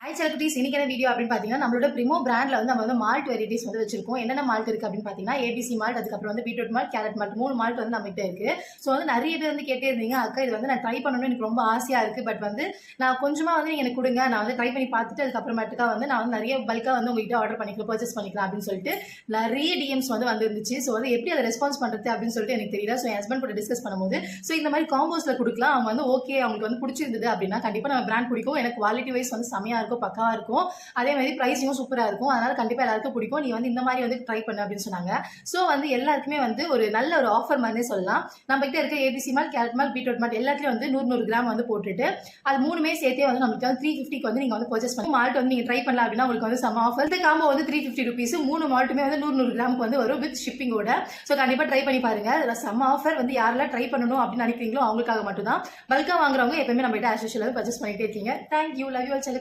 குட்டீஸ் இன்னைக்கு வீடியோ அப்படின்னு பார்த்தீங்கன்னா நம்மளோட பிரிமோ பிராண்ட்ல வந்து நம்ம வந்து மால்ட் வெரைட்டிஸ் வந்து வச்சிருக்கோம். என்னென்ன மால்ட் இருக்கு அப்படின்னு பார்த்தீங்கன்னா ஏபிசி மால்ட், அதுக்கப்புறம் வந்து beetroot malt, carrot malt, 3 malt வந்து நம்ம கிட்ட இருக்கு. ஸோ வந்து நிறைய பேர் வந்து கேட்டே இருந்தீங்க, அக்கா இது வந்து நான் ட்ரை பண்ணணும்னு எனக்கு ரொம்ப ஆசையா இருக்கு. பட் வந்து நான் கொஞ்சமா வந்து நீங்க எனக்கு கொடுங்க, நான் வந்து ட்ரை பண்ணி பார்த்துட்டு அதுக்கப்புறமேட்டுக்கா வந்து நான் வந்து நிறைய பல்கா வந்து உங்ககிட்ட ஆர்டர் பண்ணிக்கலாம், பர்ச்சேஸ் பண்ணிக்கலாம் அப்படின்னு சொல்லிட்டு நிறைய டிஎம்ஸ் வந்து வந்துருந்துச்சு. ஸோ வந்து எப்படி அதை ரெஸ்பான்ஸ் பண்றது அப்படின்னு சொல்லிட்டு எனக்கு தெரியல. ஸோ என் ஹஸ்பண்ட் கூட டிஸ்கஸ் பண்ணும்போது ஸோ இந்த மாதிரி காம்போஸ்ல கொடுக்கலாம், அவங்க வந்து ஓகே அவங்களுக்கு வந்து பிடிச்சிருந்தது அப்படின்னா கண்டிப்பா நம்ம பிராண்ட் பிடிக்கும், எனக்கு குவாலிட்டி வைஸ் வந்து செமையா இருக்கும், பக்காவா இருக்கும், அதே மாதிரி பிரைஸிங்கும் சூப்பரா இருக்கும். அதனால கண்டிப்பா எல்லாருக்கும் பிடிக்கும், நீ வந்து இந்த மாதிரி வந்து ட்ரை பண்ணு அப்படின்னு சொன்னாங்க. ஸோ வந்து எல்லாருக்குமே வந்து ஒரு நல்ல ஒரு ஆஃபர் மாதிரி சொல்லலாம். நம்ம கிட்ட இருக்க ABC mall, carrot mall, beetroot mall எல்லாத்துலயும் வந்து 100 கிராம் வந்து போட்டுட்டு அது மூணுமே சேர்த்தே வந்து நமக்கு வந்து 350 வந்து நீங்க வந்து பர்ச்சேஸ் பண்ணி மால்ட் வந்து நீங்க ட்ரை பண்ணலாம் அப்படின்னா உங்களுக்கு வந்து சம ஆஃபர். இந்த காம்போ வந்து 350 rupees, 3 மால்ட்டுமே வந்து 100 கிராமுக்கு வந்து வரும் வித் ஷிப்பிங்கோட. ஸோ கண்டிப்பா ட்ரை பண்ணி பாருங்க. அதில் சம ஆஃபர் வந்து யாரெல்லாம் ட்ரை பண்ணணும் அப்படின்னு நினைக்கிறீங்களோ அவங்களுக்காக மட்டும் தான். பல்கா வாங்குறவங்க எப்பவுமே நம்ம கிட்ட ஆஸ் யூஷுவல் பர்ச்சேஸ் பண்ணிட்டே இருக்கீங்க. Thank you, love you all.